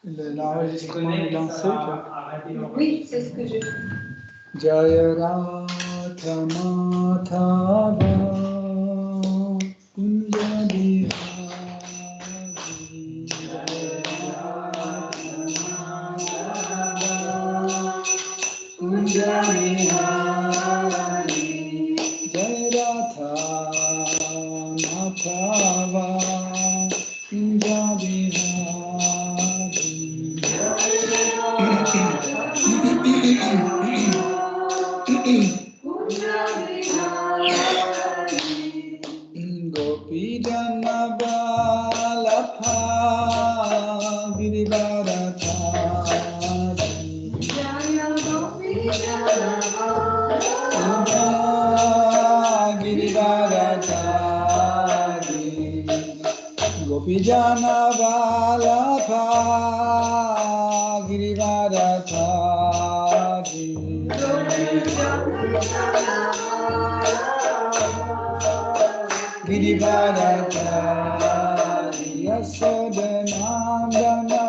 L'enregistrement est lancé. Oui, c'est ce que je fais. Jaya Radha Madhava Kunja Bihari Kunja Bihari Jaya Radha Madhava Kunja Bihari Gopi Janabalaha Girivaradhari Girivaradhari Gopi Janabalaha Girivaradhari Girivaradhari Yasodhanandana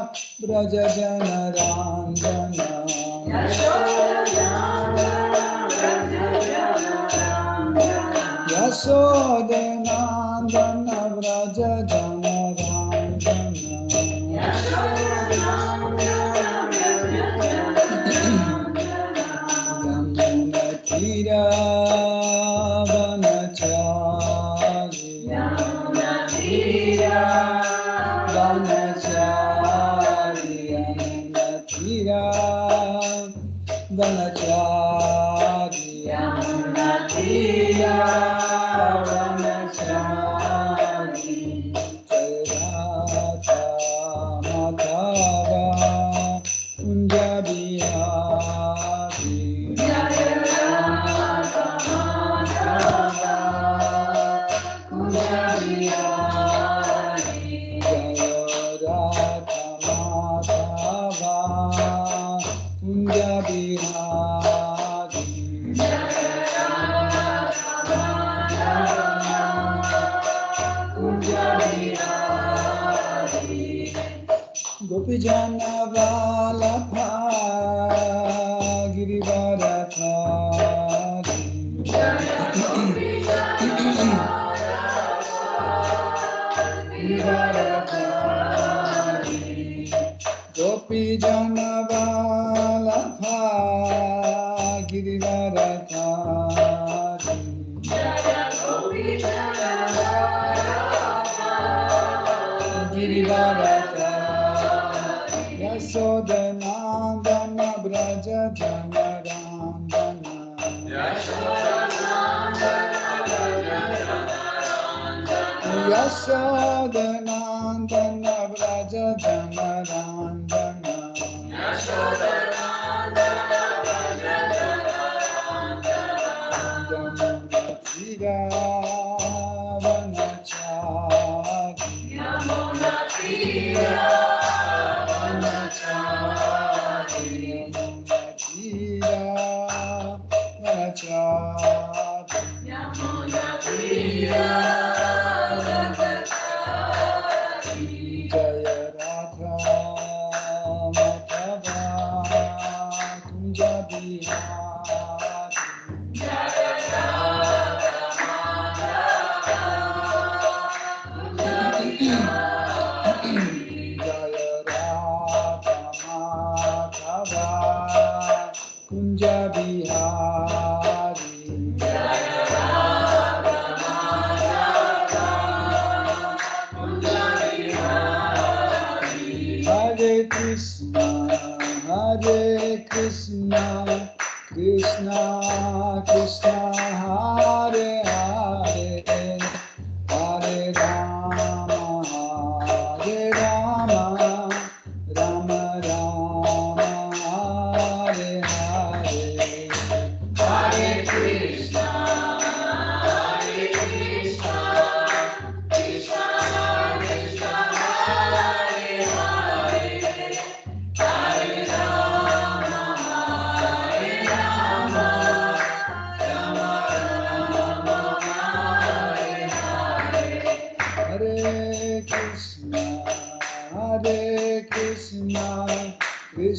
Brajajanarandana Yasodhanandana Yamuna Tira Vanachari Vanachari Yamuna Tira Vanachari Yamuna Tira Vanachari Jayarata Madhava Kunja Bihari Gopi Janabalaha Girivaradhari Gopi Janabalaha Girivaradhari Girivaradhari Yasodhanandana Brajajanarandana Yasodhanandana Brajajanarandana Yamuna Tira Vanachari Yamuna Tira Vanachari Yamuna Tira Jaya Radha Madhava Kunja Bihari Jaya Radha Madhava Kunja Bihari Jaya Radha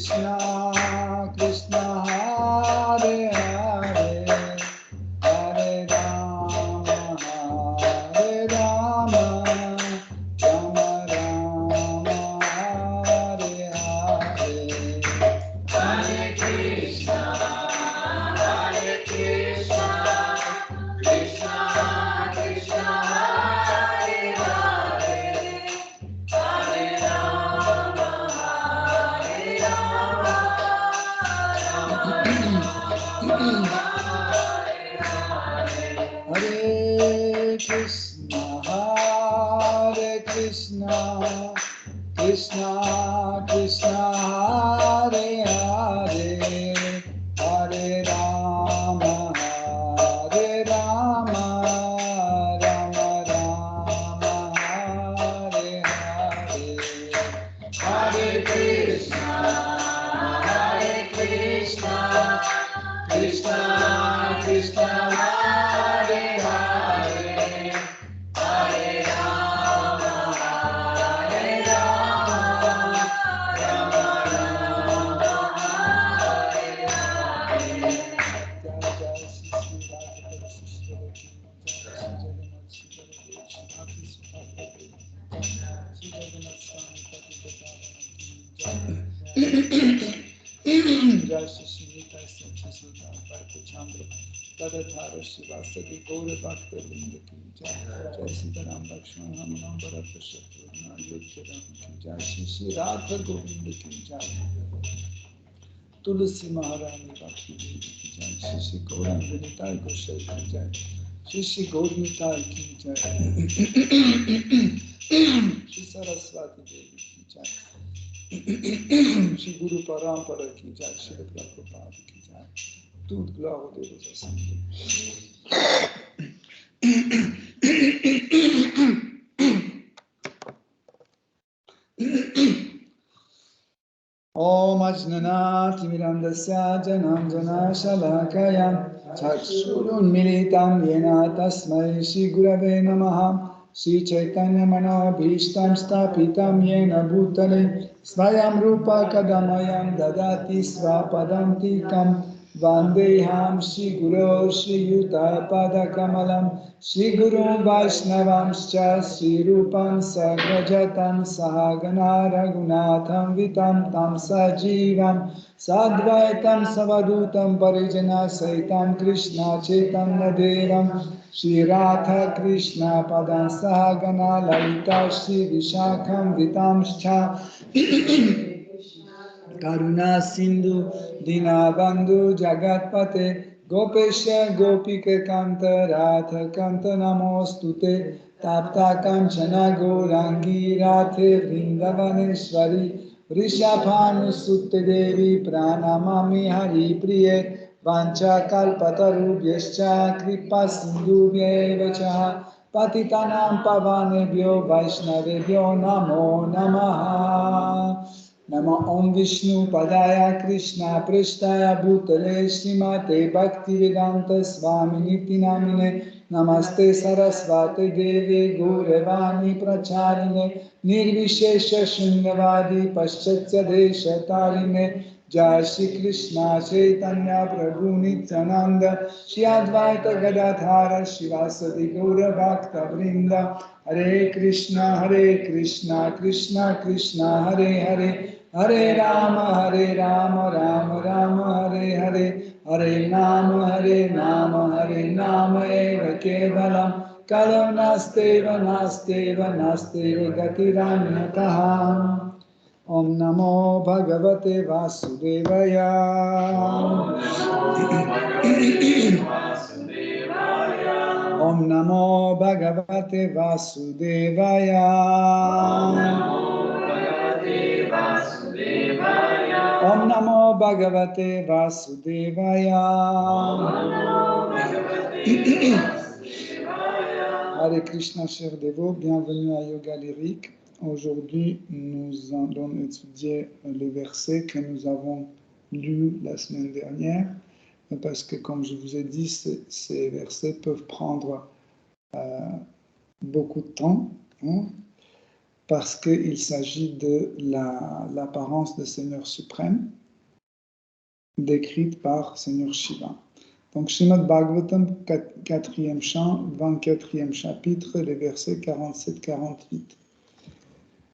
Krishna, Krishna Hare Hare, Hare Rama, Hare Rama, Rama Rama, Hare Hare. Hare Krishna, Krishna Krishna, Hare Hare, Hare Rama, Hare Rama, Rama Rama, Hare Krishna, Krishna Krishna, Hare Hare, Hare Rama, Hare Rama, Rama Rama, Hare Hare. Hare Krishna, Krishna Krishna, Hare Hare, Hare Rama, Hare Rama, Rama Rama, Hare Hare. Jai Jai Shri Shri Radha Shri Shri Jai Jagannath Shri Baladev Shri Bhakti Subhadra Shri Jagannath Swami Patita Jai Shri Shri Nitai Shri Shri Bhakti Chandra Tadathara Shivasati Gaura Bhakta Linda Ki Jai Jai Sitaram Lakshman Hamanam Bharata Shatrugna Yudhya Ram Ki Jai Shri Shri Radha Govinda Ki Jai Tulsi Maharani Bhakti Devi Ki Jai Shri Shri Gauranga Nitai Gosai Ki Jai Shri Shri Gaur Nitai Ki Jai Shri Saraswati Devi Ki Jai Shri Guru Parampara Ki Jai Shri Prabhupada Ki Jai Toute gloire aux dévots assemblés. Om Ajnanati Mirandasya Jananjana Shalakayam Chakshurun Militam Yena Tasmai Shri Gurave Namaha Shri Chaitanya Manobhishtam Stapitam Yena Bhutale Svayam Rupa Kadamayam Dadati Svapadantikam Vandeham Shri Guru Shri Yuta Pada Kamalam Shri Guru Vaishnavamscha Shri Rupam Sagrajatam Sahagana Raghunatham Vitam Tam Sajivam Sadvaitam Savadutam Parijana Saitam Krishna Chaitanya Devam Shri Radha Krishna Padam Sahagana Lalita Shri Vishakam Vitamscha Karuna Sindhu Dinabandhu Jagatpate Gopesha Gopika Kanta Radha Kanta Namostute Tapta Kanchana Gaurangi Radhe Vrindavaneshwari Vrishabhanu Sutte Devi Pranamami Hari Priye Vancha Kalpatarubhyascha Kripa Sindhubhyeva Cha Patitanam Pavanebhyo Vaishnavebhyo Namo Namaha Namo Om Vishnu Padaya Krishna Prasthaya Bhutale Srimate Bhaktivedanta Swami Niti Namine Namaste Sarasvati Devi Gaurevani Pracharine Nirvishesha Shunyavadi Paschatya Desha Tarine Jai Shri Krishna Chaitanya Prabhu Nityananda Shri Advaita Gadadhara Shivasati Gaura Bhakta Vrinda Hare Krishna Krishna Krishna Hare Hare Hare Rama Rama Rama Hare Hare Hare Nama Eva Kevalam Kalam Nasteva Gatiranyataha Om Namo Bhagavate Vasudevaya Om Namo Bhagavate Vasudevaya Om Namo Bhagavate Vasudevaya Hare Krishna, chers dévots, bienvenue à Yoga Lyrique. Aujourd'hui, nous allons étudier les versets que nous avons lus la semaine dernière, parce que, comme je vous ai dit, ces versets peuvent prendre beaucoup de temps, hein, parce qu'il s'agit de l'apparence de Seigneur suprême. décrite par Seigneur Shiva. Donc, Srimad Bhagavatam, 4e chant, 24e chapitre, les versets 47-48.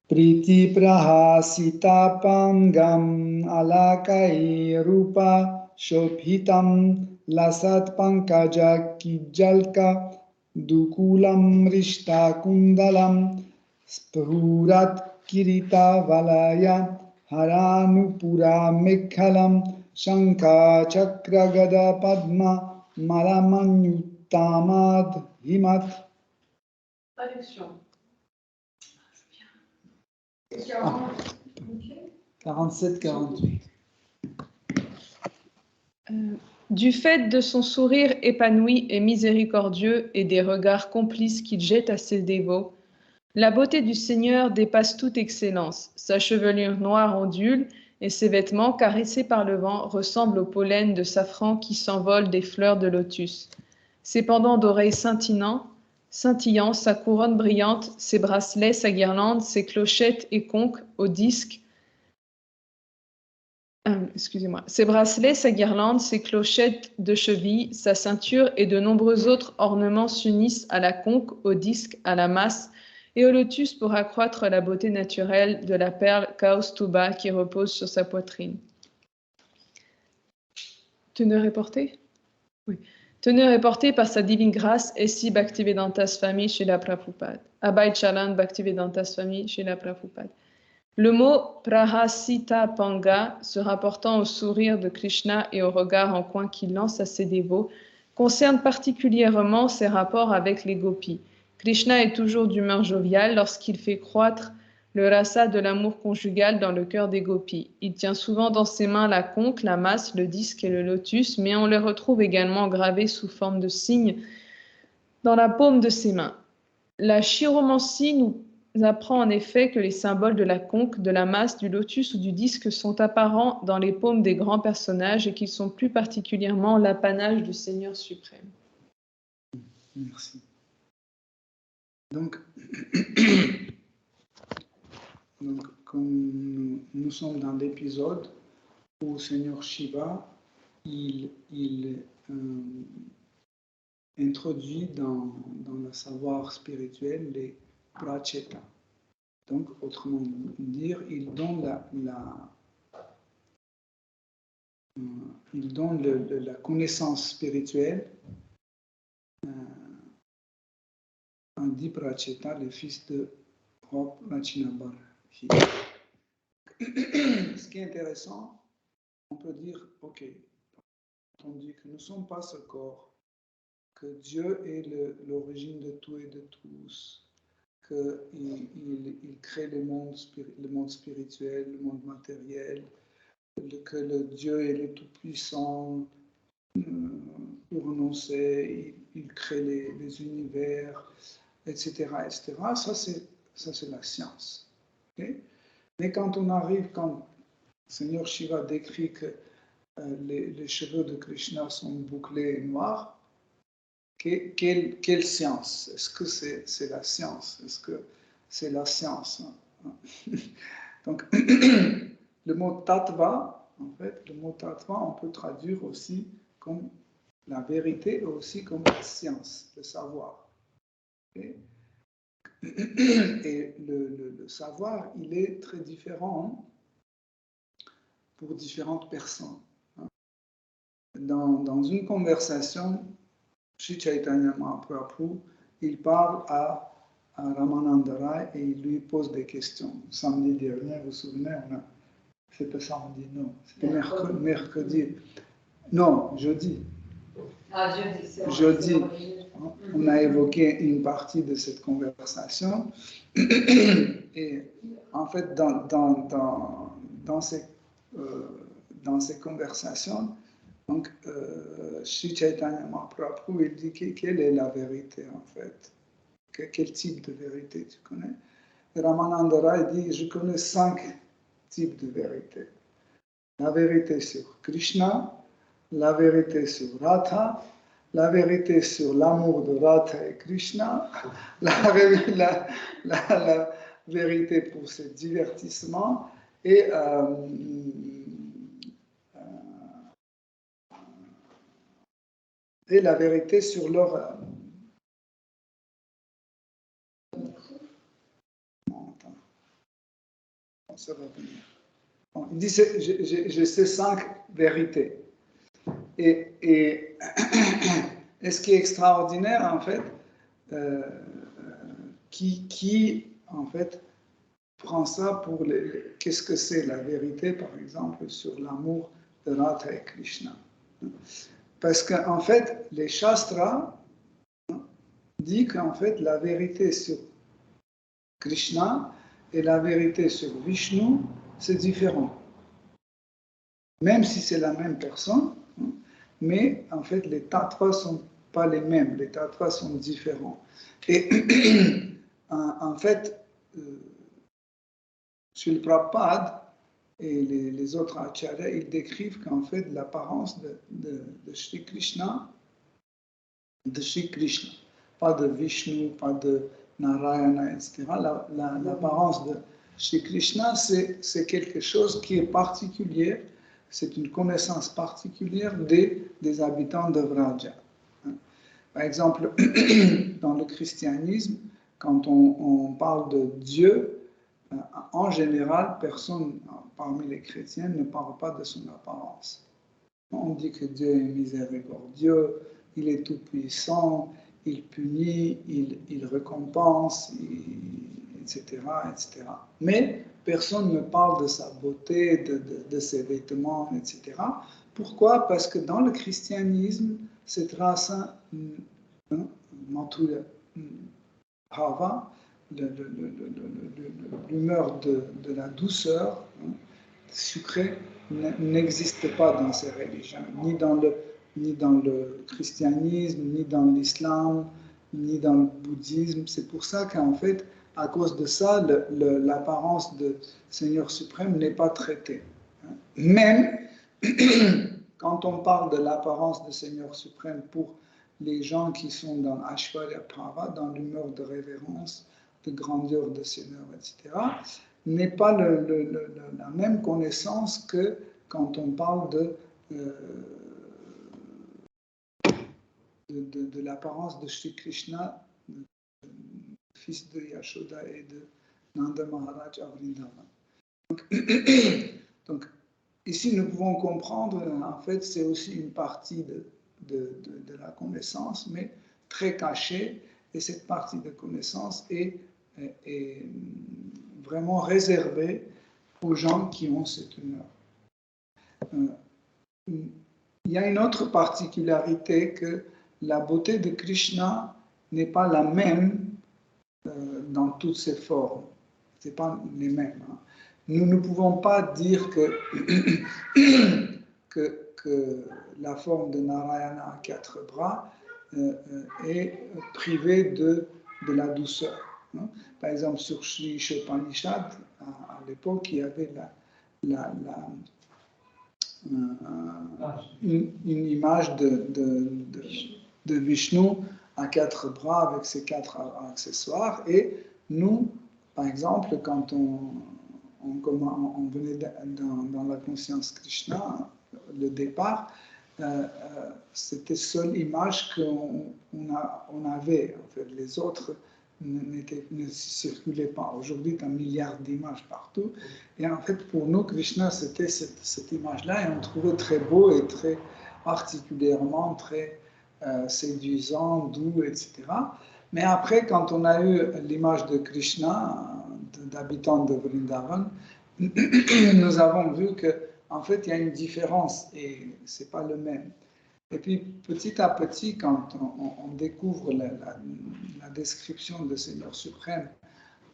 Priti prahasita pangam alakai rupa shobhitam lasat pankaja kijalka dukulam rishta kundalam sphurat kirita valaya haranupura mekhalam shankha chakra gada padma malamanyutamad himat. Traduction. 47-48. Du fait de son sourire épanoui et miséricordieux et des regards complices qu'il jette à ses dévots, la beauté du Seigneur dépasse toute excellence. Sa chevelure noire ondule et ses vêtements, caressés par le vent, ressemblent au pollen de safran qui s'envole des fleurs de lotus. Ses pendants d'oreilles scintillants, sa couronne brillante, ses bracelets, sa guirlande, ses clochettes et conques au disque. Ses bracelets, sa guirlande, ses clochettes de cheville, sa ceinture et de nombreux autres ornements s'unissent à la conque, au disque, à la masse et au lotus pour accroître la beauté naturelle de la perle Kaustuba qui repose sur sa poitrine. Teneur est portée? Oui. Teneur est portée par sa divine grâce, S.I. Bhaktivedanta Swami Srila Prabhupada. Abhay Chalan Bhaktivedanta Swami Srila Prabhupada. Le mot Prahasita Panga, se rapportant au sourire de Krishna et au regard en coin qu'il lance à ses dévots, concerne particulièrement ses rapports avec les gopis. Krishna est toujours d'humeur joviale lorsqu'il fait croître le rasa de l'amour conjugal dans le cœur des gopis. Il tient souvent dans ses mains la conque, la masse, le disque et le lotus, mais on les retrouve également gravés sous forme de signes dans la paume de ses mains. La chiromancie nous apprend en effet que les symboles de la conque, de la masse, du lotus ou du disque sont apparents dans les paumes des grands personnages et qu'ils sont plus particulièrement l'apanage du Seigneur suprême. Merci. Donc comme nous sommes dans l'épisode où Seigneur Shiva, il introduit dans le savoir spirituel les pracheta. Donc, autrement dire, il donne la connaissance spirituelle en 10 pracheta, le fils de Rop Rachinabar. Ce qui est intéressant, on peut dire, ok, on dit que nous ne sommes pas ce corps, que Dieu est l'origine de tout et de tous, qu'il crée le monde spirituel, le monde matériel, que le Dieu est le Tout-Puissant, pour renoncer, il crée les univers, etc. etc. Ça, c'est la science. Okay? Mais quand on arrive, quand Seigneur Shiva décrit que les cheveux de Krishna sont bouclés et noirs, quelle science? Est-ce que c'est la science? Est-ce que c'est la science? Donc, le mot tattva, en fait, le mot tattva, on peut traduire aussi comme la vérité et aussi comme la science, le savoir. Okay? Et le savoir, il est très différent pour différentes personnes. Dans une conversation, Sri Chaitanya Mahaprabhu, il parle à Ramananda Rai et il lui pose des questions. Samedi dernier, vous vous souvenez, c'était samedi, non, c'était mercredi. Non, jeudi. Ah, jeudi, c'est vrai. Jeudi, on a évoqué une partie de cette conversation. Et en fait, dans ces conversations, donc, Sri Chaitanya Mahaprabhu, il dit quelle est la vérité en fait? Quel type de vérité tu connais? Et Ramananda Rai dit, je connais 5 types de vérité. La vérité sur Krishna, la vérité sur Radha, la vérité sur l'amour de Radha et Krishna, la vérité pour ce divertissement et et la vérité sur leur... Non, attends. Ça va venir. Bon, il dit, j'ai ces 5 vérités. Et ce qui est extraordinaire, en fait, qui en fait, prend ça pour qu'est-ce que c'est la vérité, par exemple, sur l'amour de Radha et Krishna. Parce qu'en fait, les Shastras disent qu'en fait, la vérité sur Krishna et la vérité sur Vishnu, c'est différent. Même si c'est la même personne, mais en fait, les tattvas ne sont pas les mêmes, les tattvas sont différents. Et en fait, Srila Prabhupada et les autres acharyas, ils décrivent qu'en fait, l'apparence de Shri Krishna, pas de Vishnu, pas de Narayana, etc. L'apparence de Shri Krishna, c'est quelque chose qui est particulier, c'est une connaissance particulière des habitants de Vraja. Par exemple, dans le christianisme, quand on parle de Dieu, en général, personne parmi les chrétiens ne parle pas de son apparence. On dit que Dieu est miséricordieux, il est tout-puissant, il punit, il récompense, etc., etc. Mais personne ne parle de sa beauté, de ses vêtements, etc. Pourquoi? Parce que dans le christianisme, cette race, Mathura Bhava, l'humeur de la douceur sucrée, n'existe pas dans ces religions, ni dans le christianisme, ni dans l'islam, ni dans le bouddhisme. C'est pour ça qu'en fait, à cause de ça, l'apparence de Seigneur suprême n'est pas traitée. Même quand on parle de l'apparence de Seigneur suprême pour les gens qui sont dans Aishwarya Prava, dans l'humeur de révérence, de grandeur de Seigneur, etc., n'est pas la même connaissance que quand on parle de l'apparence de Shri Krishna, fils de Yashoda et de Nanda Maharaj à Vrindavan. Donc, ici, nous pouvons comprendre, en fait, c'est aussi une partie de la connaissance, mais très cachée, et cette partie de connaissance est vraiment réservée aux gens qui ont cette humeur. Il y a une autre particularité que la beauté de Krishna n'est pas la même dans toutes ses formes. Ce n'est pas les mêmes. Hein. Nous ne pouvons pas dire que la forme de Narayana à 4 bras est privée de la douceur. Hein. Par exemple, sur Sri Ishopanishad, à l'époque, il y avait une image de Vishnu à 4 bras avec ses 4 accessoires. Et nous, par exemple, quand on venait dans la conscience Krishna, le départ, c'était la seule image qu'on avait. En fait, les autres ne circulaient pas. Aujourd'hui, il y a un milliard d'images partout. Et en fait, pour nous, Krishna, c'était cette image-là, et on trouvait très beau et très particulièrement très séduisant, doux, etc. Mais après, quand on a eu l'image de Krishna, d'habitant de Vrindavan, nous avons vu que en fait, il y a une différence et c'est pas le même. Et puis, petit à petit, quand on découvre la description de Seigneur suprême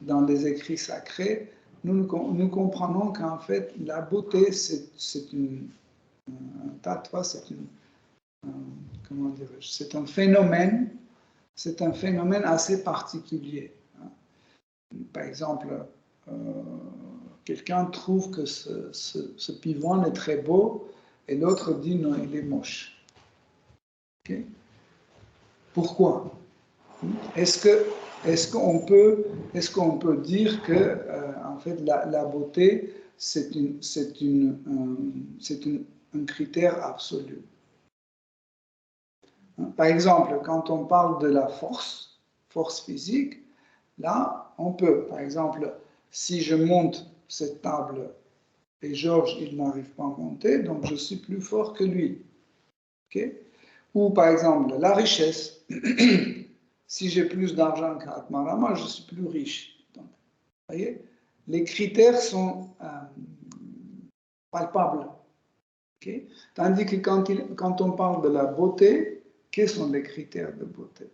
dans les écrits sacrés, nous comprenons qu'en fait, la beauté, c'est un tattva, comment dirais-je, c'est un phénomène assez particulier. Par exemple, quelqu'un trouve que ce pivoine est très beau et l'autre dit non, il est moche. Okay? Pourquoi? Est-ce qu'on peut dire que en fait la beauté c'est un critère absolu? Par exemple, quand on parle de la force physique, là, on peut, par exemple, si je monte cette table et Georges, il n'arrive pas à monter, donc je suis plus fort que lui. Okay? Ou par exemple, la richesse. Si j'ai plus d'argent qu'Atmarama, je suis plus riche. Donc, vous voyez, les critères sont palpables. Okay? Tandis que quand on parle de la beauté, quels sont les critères de beauté?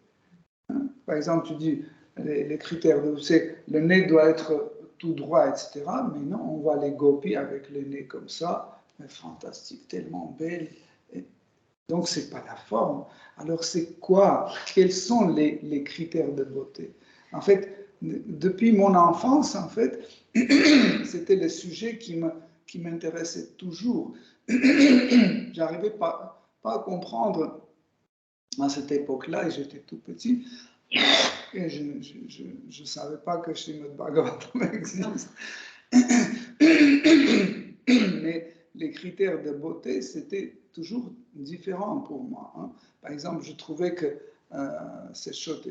Par exemple, tu dis, les critères de beauté, le nez doit être tout droit, etc. Mais non, on voit les gopis avec le nez comme ça, mais fantastique, tellement belle. Donc, ce n'est pas la forme. Alors, c'est quoi? Quels sont les critères de beauté? En fait, depuis mon enfance, en fait, c'était le sujet qui m'intéressait toujours. J'arrivais pas à comprendre à cette époque-là, et j'étais tout petit, et je ne savais pas que Srimad Bhagavatam existe. Mais les critères de beauté, c'était toujours différent pour moi. Hein. Par exemple, je trouvais que cette chose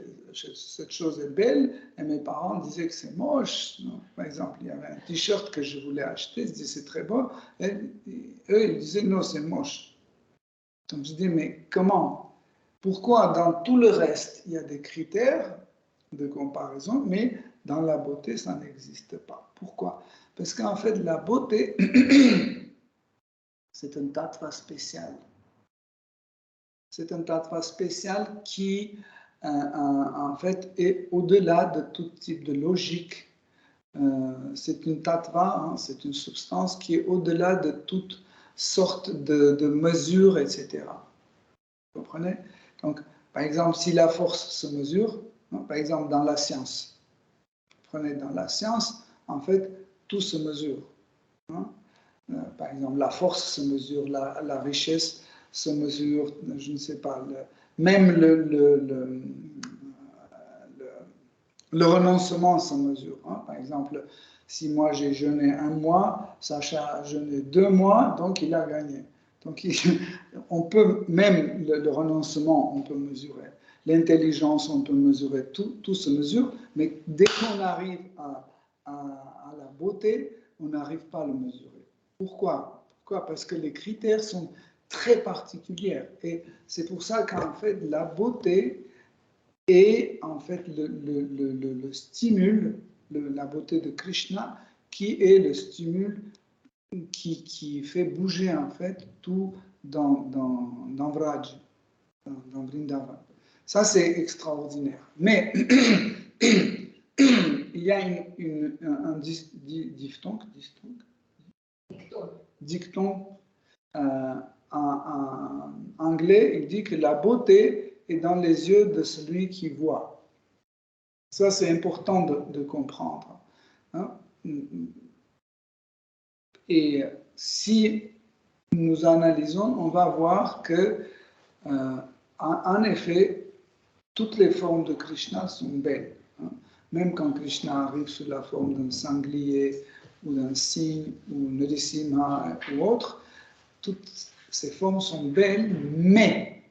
est belle, et mes parents disaient que c'est moche. Non. Par exemple, il y avait un t-shirt que je voulais acheter, je disais c'est très beau, et eux, ils disaient non, c'est moche. Donc je dis, mais comment? Pourquoi dans tout le reste, il y a des critères de comparaison, mais dans la beauté, ça n'existe pas. Pourquoi? Parce qu'en fait, la beauté, c'est un tattva spécial. C'est un tattva spécial qui, en fait, est au-delà de tout type de logique. C'est une tattva, hein, c'est une substance qui est au-delà de toutes sortes de mesures, etc. Vous comprenez? Donc, par exemple, si la force se mesure, hein, par exemple dans la science, prenez dans la science, en fait, tout se mesure. Hein. Par exemple, la force se mesure, la richesse se mesure, je ne sais pas, même le renoncement se mesure. Hein. Par exemple, si moi j'ai jeûné 1 mois, Sacha a jeûné 2 mois, donc il a gagné. Donc on peut, même le renoncement, on peut mesurer. L'intelligence, on peut mesurer, tout se mesure, mais dès qu'on arrive à la beauté, on n'arrive pas à le mesurer. Pourquoi? Parce que les critères sont très particuliers. Et c'est pour ça qu'en fait, la beauté est en fait le stimule, la beauté de Krishna, qui est le stimule qui fait bouger en fait tout dans Vraj, dans Vrindavan. Ça, c'est extraordinaire. Mais il y a un dicton en anglais, il dit que la beauté est dans les yeux de celui qui voit. Ça, c'est important de comprendre. Hein? Et si nous analysons, on va voir que, en effet, toutes les formes de Krishna sont belles. Hein? Même quand Krishna arrive sous la forme d'un sanglier ou d'un cygne ou Nrisimha ou autre, toutes ces formes sont belles, mais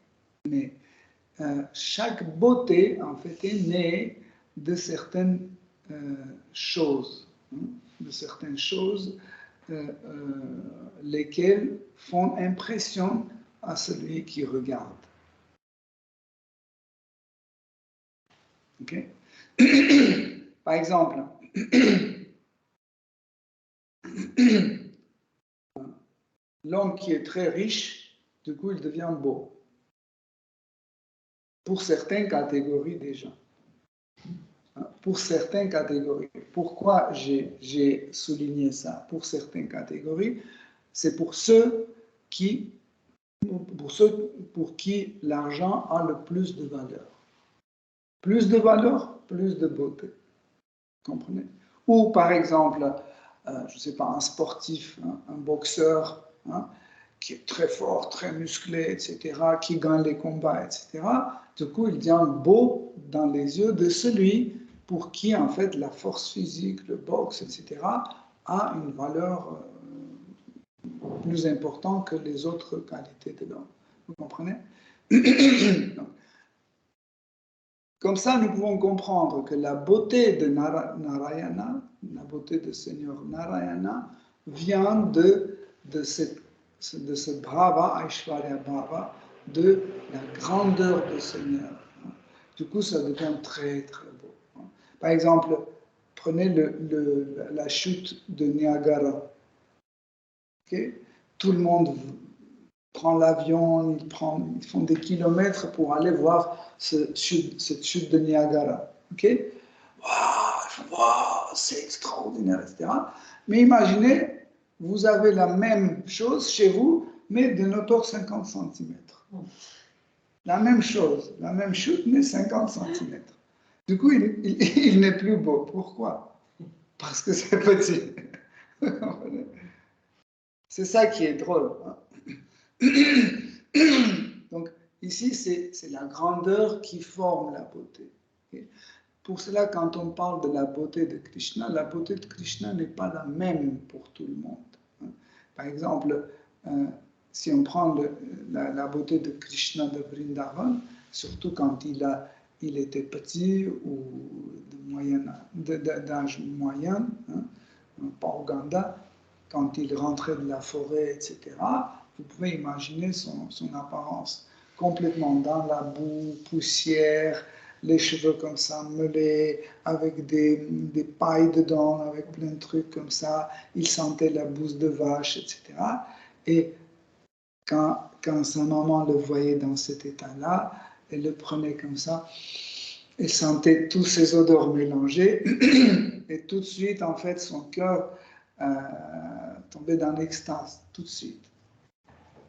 chaque beauté, en fait, est née de certaines choses, hein, de certaines choses lesquelles font impression à celui qui regarde. Okay? Par exemple, l'homme qui est très riche, du coup, il devient beau. Pour certaines catégories des gens. Pour certaines catégories. Pourquoi j'ai souligné ça? Pour certaines catégories, c'est pour ceux pour qui l'argent a le plus de valeur. Plus de valeur, plus de beauté. Vous comprenez? Ou par exemple, je ne sais pas, un sportif, hein, un boxeur, hein, qui est très fort, très musclé, etc., qui gagne les combats, etc., du coup, il devient beau dans les yeux de celui pour qui, en fait, la force physique, le boxe, etc., a une valeur plus importante que les autres qualités de l'homme. Vous comprenez? Donc, comme ça, nous pouvons comprendre que la beauté de Narayana, la beauté du Seigneur Narayana, vient de ce Bhava, Aishwarya Bhava, de la grandeur du Seigneur. Du coup, ça devient très, très beau. Par exemple, prenez la chute de Niagara. Okay? Tout le monde prend l'avion, ils font des kilomètres pour aller voir cette chute de Niagara. Okay? Wow, c'est extraordinaire, etc. Mais imaginez, vous avez la même chose chez vous, mais d'une hauteur 50 cm. La même chose, la même chute, mais 50 cm. Du coup, il n'est plus beau. Pourquoi? Parce que c'est petit. C'est ça qui est drôle. Hein? Donc, ici, c'est la grandeur qui forme la beauté. Okay? Pour cela, quand on parle de la beauté de Krishna, la beauté de Krishna n'est pas la même pour tout le monde. Hein? Par exemple, si on prend la beauté de Krishna de Vrindavan, surtout quand il était petit ou d'âge moyen, hein, pas Ouganda, quand il rentrait de la forêt, etc., vous pouvez imaginer son apparence complètement dans la boue, poussière, les cheveux comme ça, meulés, avec des pailles dedans, avec plein de trucs comme ça. Il sentait la bouse de vache, etc. Et quand sa maman le voyait dans cet état-là, elle le prenait comme ça, elle sentait tous ces odeurs mélangées, et tout de suite, en fait, son cœur tombait dans l'extase, tout de suite.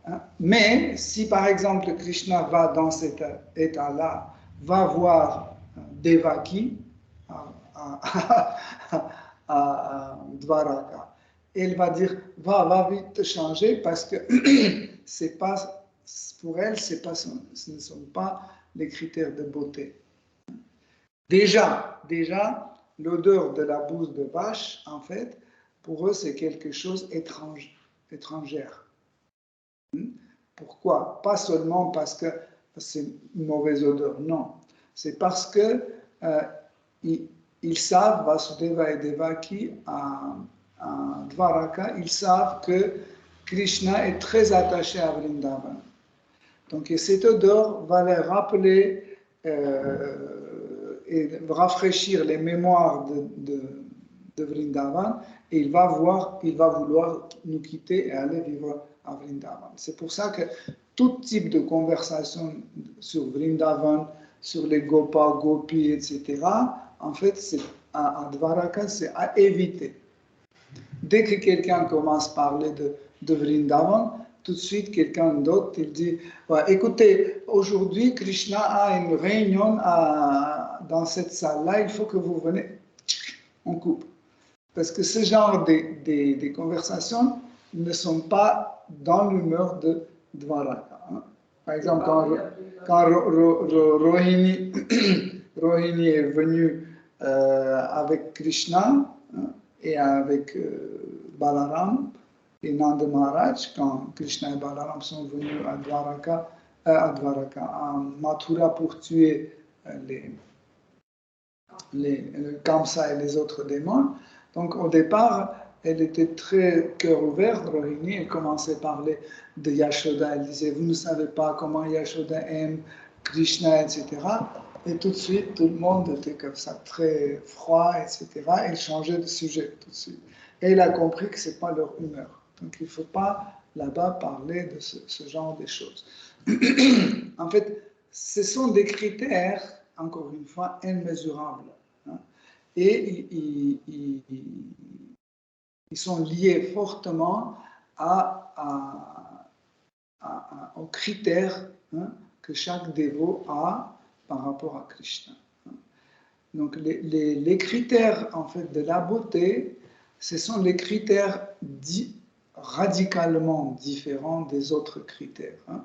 Hein? Mais si, par exemple, Krishna va dans cet état-là, va voir Devaki à Dvaraka, elle va dire, va vite te changer parce que c'est pas, pour elle, ce ne sont pas les critères de beauté. Déjà, l'odeur de la bouse de vache, en fait, pour eux, c'est quelque chose étrangère. Pourquoi? Pas seulement parce que c'est une mauvaise odeur, non. C'est parce que ils savent, Vasudeva et Devaki à Dvaraka, ils savent que Krishna est très attaché à Vrindavan. Donc, cette odeur va les rappeler et rafraîchir les mémoires de Vrindavan, et il va vouloir nous quitter et aller vivre à Vrindavan. C'est pour ça que tout type de conversation sur Vrindavan, sur les Gopa, Gopi, etc., en fait, à Dvaraka, c'est à éviter. Dès que quelqu'un commence à parler de Vrindavan, tout de suite, quelqu'un d'autre, il dit, ouais, écoutez, aujourd'hui, Krishna a une réunion dans cette salle-là, il faut que vous venez. On coupe. Parce que ce genre de conversations ne sont pas dans l'humeur de Dvaraka. Hein. Par exemple, quand Rohini est venue avec Krishna, hein, et avec Balaram et Nanda Maharaj, quand Krishna et Balaram sont venus à Mathura pour tuer les Kamsa et les autres démons. Donc au départ, elle était très cœur ouvert, Rohini, elle commençait à parler de Yashoda, elle disait, vous ne savez pas comment Yashoda aime Krishna, etc. Et tout de suite, tout le monde était comme ça, très froid, etc. Elle changeait de sujet tout de suite. Et elle a compris que ce n'est pas leur humeur. Donc il ne faut pas là-bas parler de ce genre de choses. En fait, ce sont des critères, encore une fois, immesurables. Hein, et ils sont liés fortement aux critères, hein, que chaque dévot a par rapport à Krishna. Donc les critères en fait de la beauté, ce sont les critères radicalement différents des autres critères. Hein.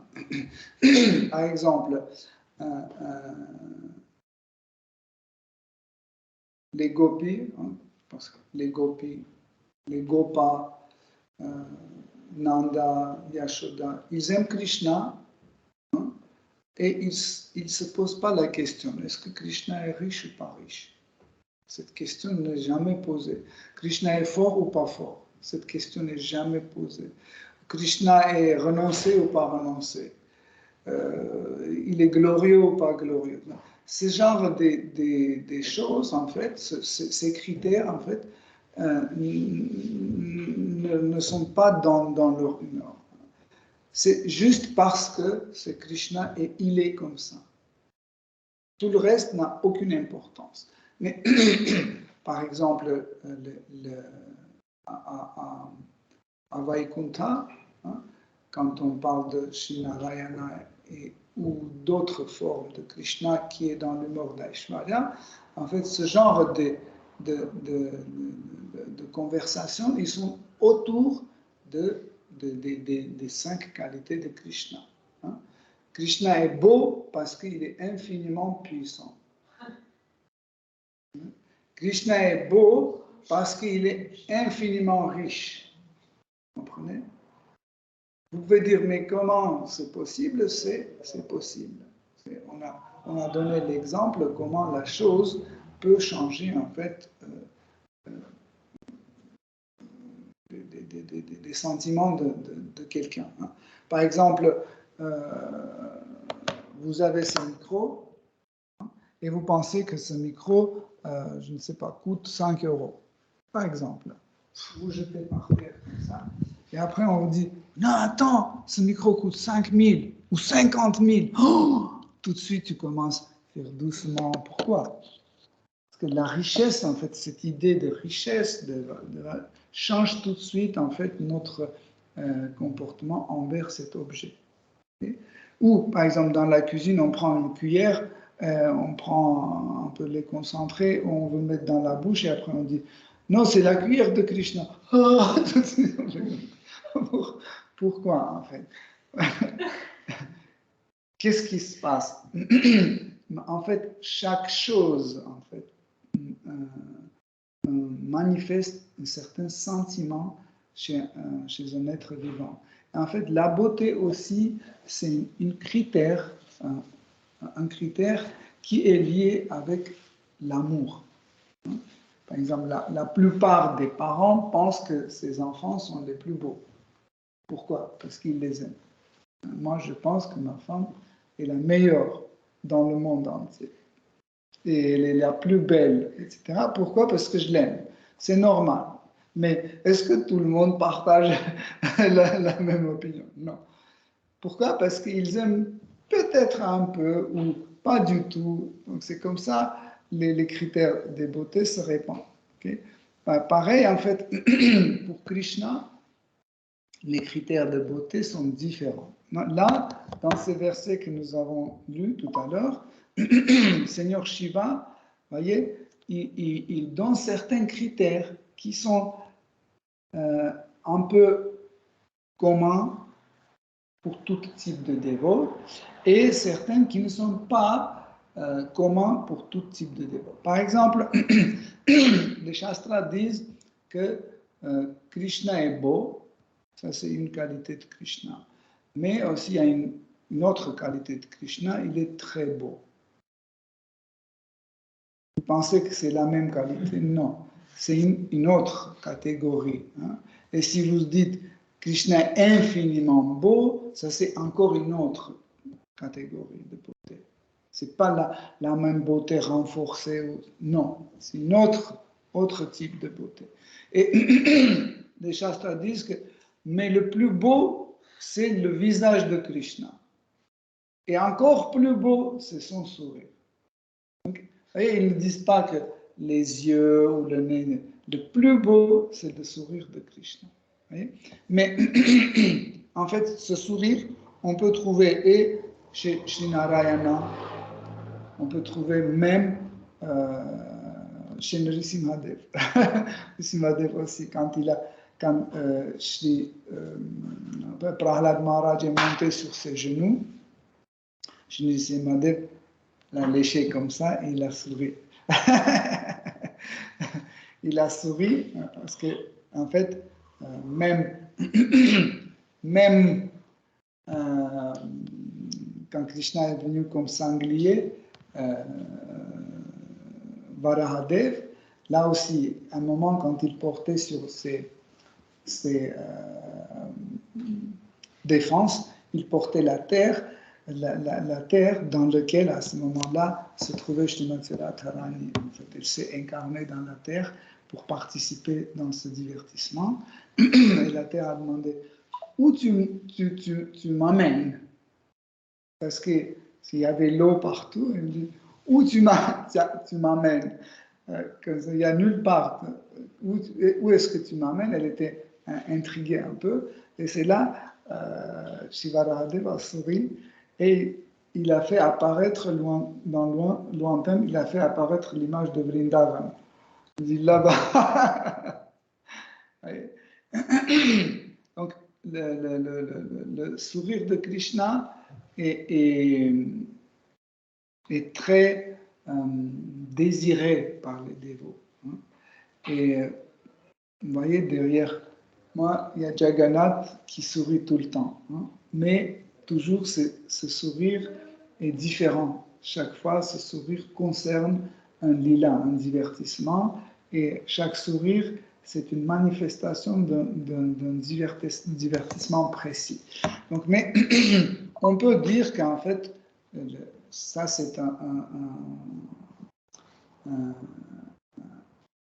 Par exemple, les gopis, hein, parce que les gopis, les gopas, Nanda, Yashoda, ils aiment Krishna, hein, et il ne se pose pas la question, est-ce que Krishna est riche ou pas riche? Cette question n'est jamais posée. Krishna est fort ou pas fort? Cette question n'est jamais posée. Krishna est renoncé ou pas renoncé? Il est glorieux ou pas glorieux? Ce genre des choses, en fait, ces critères, en fait, ne sont pas dans leur humeur. C'est juste parce que c'est Krishna et il est comme ça. Tout le reste n'a aucune importance. Mais, par exemple, à Vaikuntha, hein, quand on parle de Sri Narayana ou d'autres formes de Krishna qui est dans l'humour d'Aishwarya, en fait, ce genre de conversation, ils sont autour des 5 qualités de Krishna. Hein. Krishna est beau parce qu'il est infiniment puissant. Krishna est beau parce qu'il est infiniment riche. Vous comprenez? Vous pouvez dire, mais comment c'est possible? C'est possible. On a donné l'exemple comment la chose peut changer en fait des sentiments de quelqu'un. Hein. Par exemple, vous avez ce micro et vous pensez que ce micro, je ne sais pas, coûte 5 €. Par exemple, vous jetez par terre comme ça. Et après, on vous dit, non, attends, ce micro coûte 5 000 ou 50 000. Oh, tout de suite, tu commences à faire doucement. Pourquoi? Parce que la richesse, en fait, cette idée de richesse change tout de suite, en fait, notre comportement envers cet objet. Okay? Ou, par exemple, dans la cuisine, on prend une cuillère, on prend un peu les concentrés, on veut mettre dans la bouche et après on dit, non, c'est la cuillère de Krishna. Oh, tout de suite, pourquoi, en fait? Qu'est-ce qui se passe? En fait, chaque chose, en fait, manifeste un certain sentiment chez un être vivant. Et en fait, la beauté aussi, c'est un critère qui est lié avec l'amour. Par exemple, la plupart des parents pensent que ces enfants sont les plus beaux. Pourquoi? Parce qu'ils les aiment. Moi, je pense que ma femme est la meilleure dans le monde entier. Et elle est la plus belle, etc. Pourquoi? Parce que je l'aime. C'est normal. Mais est-ce que tout le monde partage la même opinion? Non. Pourquoi? Parce qu'ils aiment peut-être un peu ou pas du tout. Donc c'est comme ça, les critères de beauté se répandent. Okay? Pareil, en fait, pour Krishna, les critères de beauté sont différents. Là, dans ces versets que nous avons lus tout à l'heure, Seigneur Shiva, voyez, il donne certains critères qui sont un peu communs pour tout type de dévot et certains qui ne sont pas communs pour tout type de dévot. Par exemple, les Shastras disent que Krishna est beau, ça c'est une qualité de Krishna, mais aussi il y a une autre qualité de Krishna, il est très beau. Vous pensez que c'est la même qualité? Non, c'est une autre catégorie. Hein? Et si vous dites Krishna est infiniment beau, ça c'est encore une autre catégorie de beauté. Ce n'est pas la même beauté renforcée. Non, c'est une autre type de beauté. Et les Shastras disent que, mais le plus beau, c'est le visage de Krishna. Et encore plus beau, c'est son sourire. Donc, vous voyez, ils ne disent pas que les yeux ou le nez. Le plus beau, c'est le sourire de Krishna. Mais en fait, ce sourire, on peut trouver et chez Sri Narayana, on peut trouver même chez Nrisimhadev. Nrisimhadev aussi, quand Sri Prahlad Maharaj est monté sur ses genoux, Sri Nrisimhadev l'a léché comme ça et il a souri. Il a souri parce que, en fait, même quand Krishna est venu comme sanglier, Varahadev, là aussi, à un moment quand il portait sur ses défenses, il portait la terre dans laquelle, à ce moment-là, se trouvait Srimati Radharani. En fait, elle s'est incarnée dans la terre pour participer dans ce divertissement. Et la terre a demandé, où tu m'amènes? Parce que s'il y avait l'eau partout, elle dit, où tu m'amènes? Il n'y a nulle part. Où est-ce que tu m'amènes? Elle était intriguée un peu. Et c'est là, Shivarahadeva a souri et il a fait apparaître, lointain, il a fait apparaître l'image de Vrindavan. Il dit là-bas. Donc, le sourire de Krishna est très désiré par les dévots. Et vous voyez, derrière moi, il y a Jagannath qui sourit tout le temps. Mais toujours, ce sourire est différent. Chaque fois, ce sourire concerne un lila, un divertissement. Et chaque sourire, c'est une manifestation d'un divertissement précis. Donc, mais on peut dire qu'en fait, ça c'est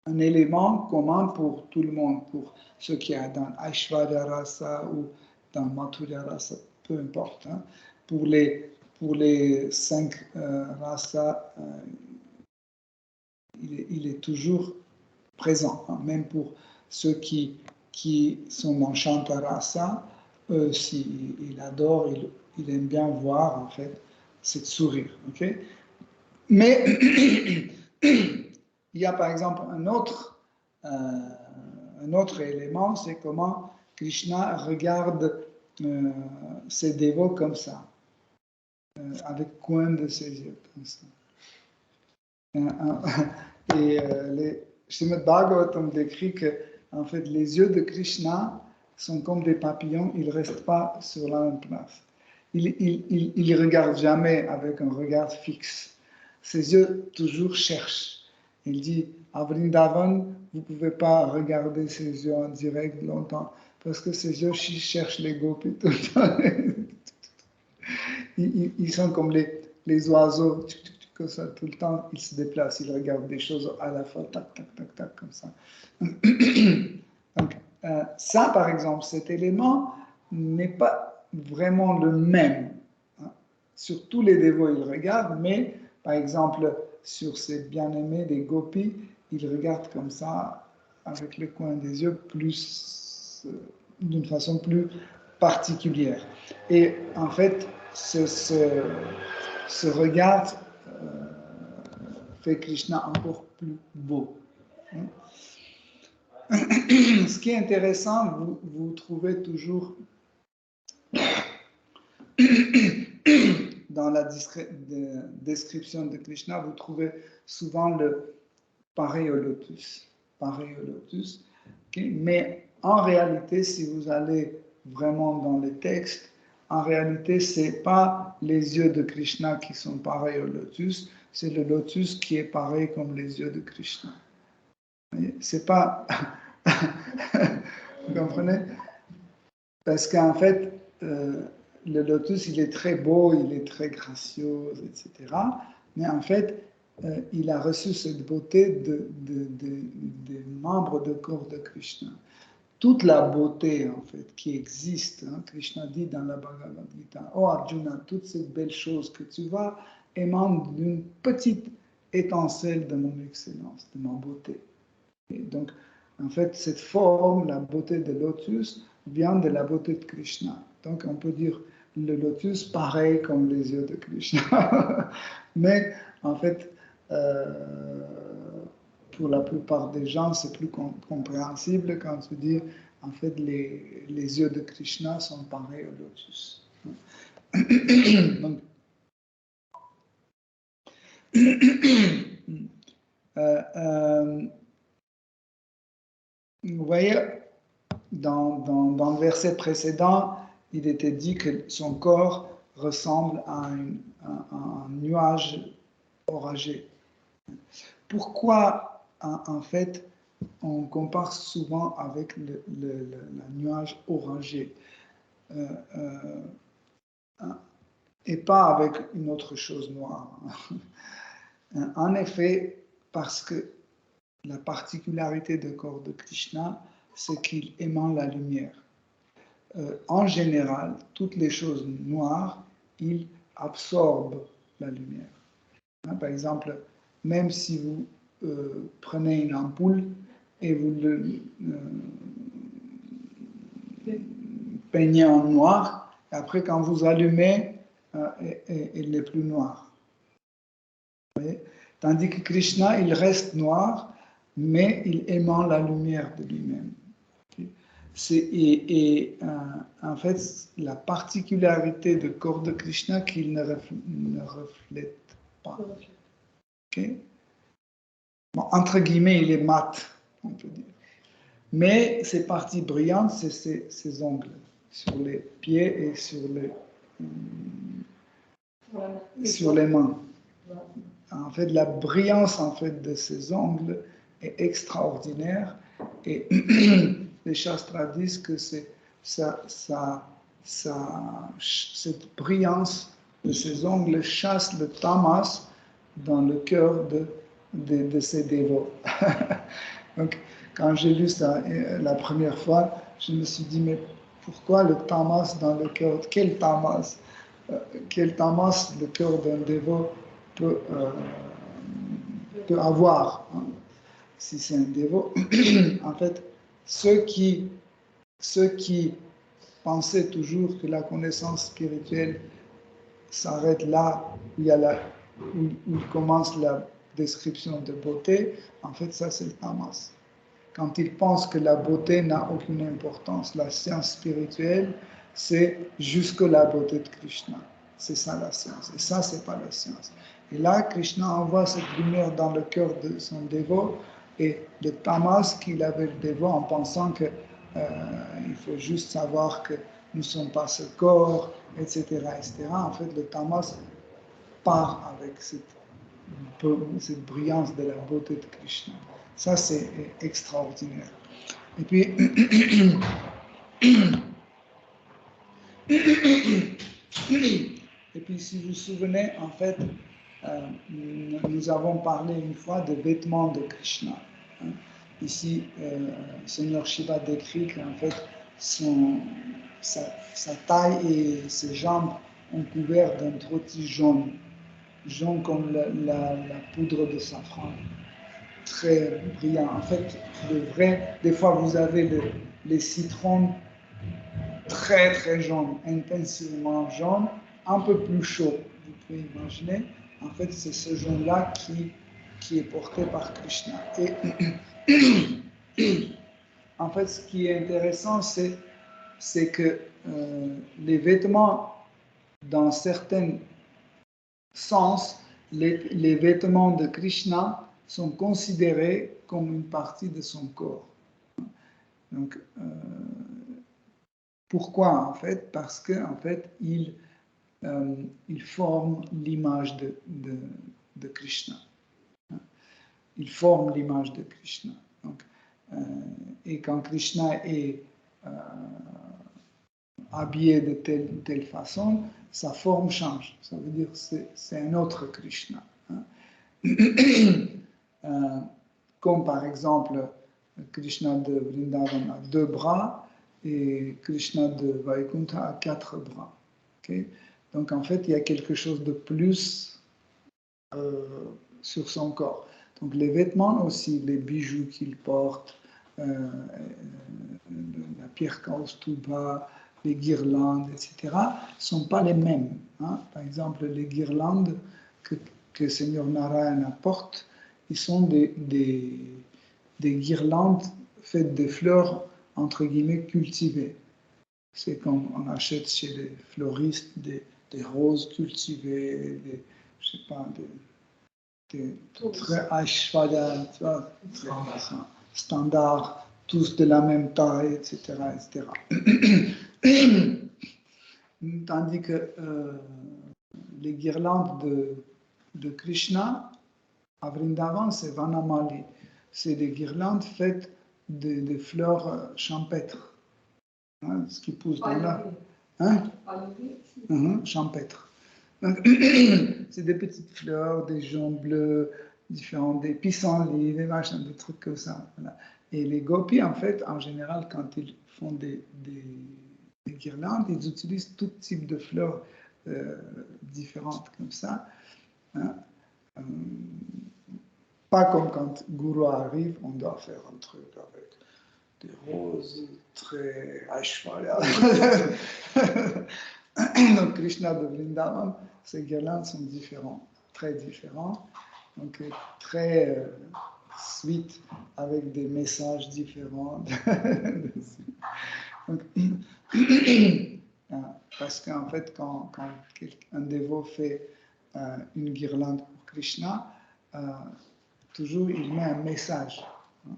un élément commun pour tout le monde, pour ceux qui sont dans Aishwarya Rasa ou dans Mathurya Rasa, peu importe. Pour les 5 rasas, il est toujours présent, même pour ceux qui sont dans Shanta Rasa, il adore, il aime bien voir en fait cette sourire. Okay? Mais il y a par exemple un autre élément, c'est comment Krishna regarde ses dévots comme ça, avec coin de ses yeux comme ça. Et Srimad Bhagavatam décrit que en fait, les yeux de Krishna sont comme des papillons, ils ne restent pas sur la même place. Il ne regarde jamais avec un regard fixe. Ses yeux toujours cherchent. Il dit, à Vrindavan, vous ne pouvez pas regarder ses yeux en direct longtemps, parce que ses yeux cherchent les gopis tout le temps. Ils sont comme les oiseaux, comme ça, tout le temps, ils se déplacent, ils regardent des choses à la fois, tac, tac, tac, tac, comme ça. Donc, ça, par exemple, cet élément n'est pas vraiment le même. Sur tous les dévots, ils regardent, mais, par exemple, sur ces bien-aimés des gopis, ils regardent comme ça, avec le coin des yeux, d'une façon plus particulière. Et en fait, ce regard fait Krishna encore plus beau. Ce qui est intéressant, vous trouvez toujours dans la description de Krishna, vous trouvez souvent le pareil au lotus. Okay? Mais en réalité, si vous allez vraiment dans les textes, en réalité, ce n'est pas les yeux de Krishna qui sont pareils au lotus, c'est le lotus qui est pareil comme les yeux de Krishna. C'est pas... Vous comprenez? Parce qu'en fait, le lotus, il est très beau, il est très gracieux, etc. Mais en fait, il a reçu cette beauté des membres du corps de Krishna. Toute la beauté, en fait, qui existe, Krishna dit dans la Bhagavad Gita, « Oh Arjuna, toutes ces belles choses que tu vois émanent d'une petite étincelle de mon excellence, de ma beauté. » Et donc, en fait, cette forme, la beauté de lotus, vient de la beauté de Krishna. Donc, on peut dire le lotus pareil comme les yeux de Krishna. Mais, en fait, pour la plupart des gens, c'est plus compréhensible quand tu dis, en fait, les yeux de Krishna sont pareils au lotus. Donc, vous voyez, dans le verset précédent, il était dit que son corps ressemble à un nuage orageux. Pourquoi, en fait, on compare souvent avec le nuage orageux et pas avec une autre chose noire. En effet, parce que la particularité du corps de Krishna, c'est qu'il émane la lumière. En général, toutes les choses noires, il absorbe la lumière. Par exemple, même si vous prenez une ampoule et vous le peignez en noir, et après quand vous allumez, il n'est plus noir. Vous voyez? Tandis que Krishna, il reste noir, mais il émane la lumière de lui-même. En fait, la particularité du corps de Krishna qu'il ne reflète pas. Okay? Bon, entre guillemets, il est mat, on peut dire. Mais ces parties brillantes, c'est ses ongles, sur les pieds et sur les mains. En fait, la brillance en fait, de ces ongles est extraordinaire et les Shastras disent que cette brillance de ces ongles chasse le tamas dans le cœur de ces dévots. Donc, quand j'ai lu ça la première fois, je me suis dit, mais pourquoi le tamas dans le cœur? Quel tamas le cœur d'un dévot peut avoir, hein, si c'est un dévot. En fait, ceux qui pensaient toujours que la connaissance spirituelle s'arrête là où commence la description de beauté, en fait, ça c'est le tamas. Quand ils pensent que la beauté n'a aucune importance, la science spirituelle, c'est jusque la beauté de Krishna. C'est ça la science. Et ça, c'est pas la science. Et là, Krishna envoie cette lumière dans le cœur de son dévot et le tamas qu'il avait le dévot en pensant que il faut juste savoir que nous ne sommes pas ce corps, etc., etc. En fait, le tamas part avec cette brillance de la beauté de Krishna. Ça, c'est extraordinaire. Et puis, si vous vous souvenez, en fait, nous avons parlé une fois des vêtements de Krishna. Hein. Ici, Seigneur Shiva décrit qu'en fait, sa taille et ses jambes ont couvert d'un trottis jaune comme la poudre de safran. Très brillant. En fait, des fois vous avez les citrons très très jaunes, intensivement jaunes, un peu plus chaud. Vous pouvez imaginer. En fait, c'est ce jaune-là qui est porté par Krishna. Et en fait, ce qui est intéressant, c'est que les vêtements, dans certains sens, les vêtements de Krishna sont considérés comme une partie de son corps. Donc, pourquoi en fait? Parce qu'en fait, il forme l'image de Krishna. Il forme l'image de Krishna. Donc, et quand Krishna est habillé de telle ou telle façon, sa forme change. Ça veut dire que c'est un autre Krishna. Hein. Comme par exemple, Krishna de Vrindavan a 2 bras et Krishna de Vaikuntha a 4 bras. Okay? Donc en fait, il y a quelque chose de plus sur son corps. Donc les vêtements aussi, les bijoux qu'il porte, la pierre kaustuba, les guirlandes, etc., ne sont pas les mêmes. Hein. Par exemple, les guirlandes que Seigneur Narayana porte, ils sont des guirlandes faites de fleurs, entre guillemets, cultivées. C'est comme on achète chez les fleuristes des roses cultivées, je sais pas, des très ashwada, standards, tous de la même taille, etc., etc. tandis que les guirlandes de Krishna, à Vrindavan, c'est Vanamali. C'est des guirlandes faites de fleurs champêtres, hein, ce qui pousse dans la... Hein? Champêtre. C'est des petites fleurs, des joncs bleus différents, des pissenlits, des machins, des trucs comme ça. Voilà. Et les gopis, en fait, en général, quand ils font des guirlandes, ils utilisent tout type de fleurs différentes comme ça. Hein. Pas comme quand Guru arrive, on doit faire un truc avec des roses très à cheval. Donc Krishna de Vrindavan, ces guirlandes sont différents, très différents, donc très sweet, avec des messages différents. Donc, parce qu'en fait, quand un dévot fait une guirlande pour Krishna, toujours il met un message. Hein.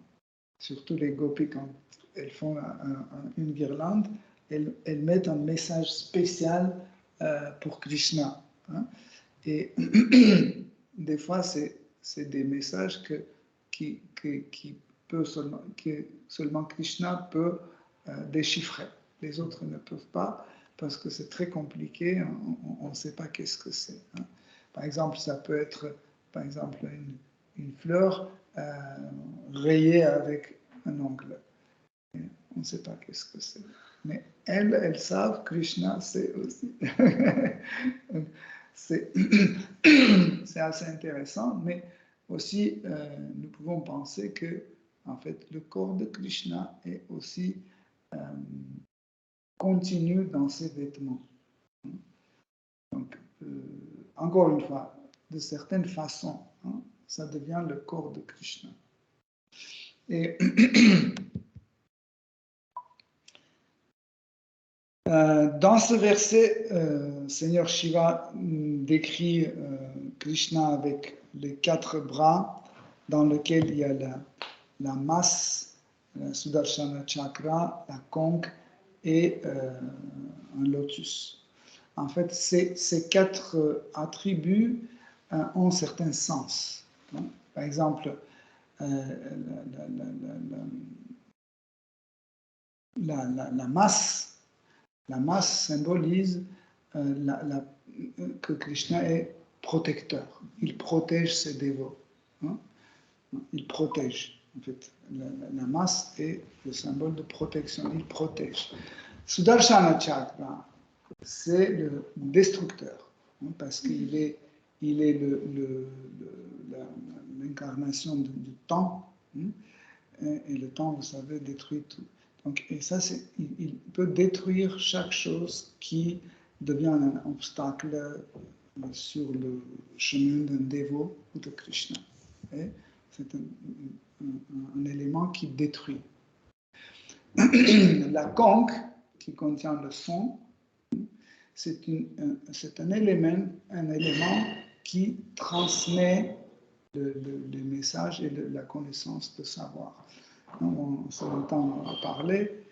Surtout les gopis, quand elles font une guirlande, elles mettent un message spécial pour Krishna. Hein. Et des fois, c'est des messages que seulement Krishna peut déchiffrer. Les autres ne peuvent pas parce que c'est très compliqué, on ne sait pas qu'est-ce que c'est. Hein. Par exemple, ça peut être une fleur rayée avec un ongle. On ne sait pas qu'est-ce que c'est. Mais elles savent, Krishna sait aussi. C'est assez intéressant, mais aussi nous pouvons penser que en fait, le corps de Krishna est aussi continu dans ses vêtements. Donc, encore une fois, de certaines façons, hein, ça devient le corps de Krishna. Et dans ce verset, Seigneur Shiva décrit Krishna avec les 4 bras dans lesquels il y a la masse, la Sudarshana Chakra, la conque et un lotus. En fait, ces 4 attributs ont certains sens. Hein. Par exemple, la masse. La masse symbolise que Krishna est protecteur. Il protège ses dévots. Hein? Il protège. En fait, la masse est le symbole de protection. Il protège. Sudarshana Chakra, c'est le destructeur. Hein, parce qu'il est l'incarnation du temps. Hein, et le temps, vous savez, détruit tout. Donc, et ça, il peut détruire chaque chose qui devient un obstacle sur le chemin d'un dévot ou de Krishna. C'est un élément qui détruit. La conque, qui contient le son, c'est un élément qui transmet le message et la connaissance de savoir. On s'est longtemps parlé,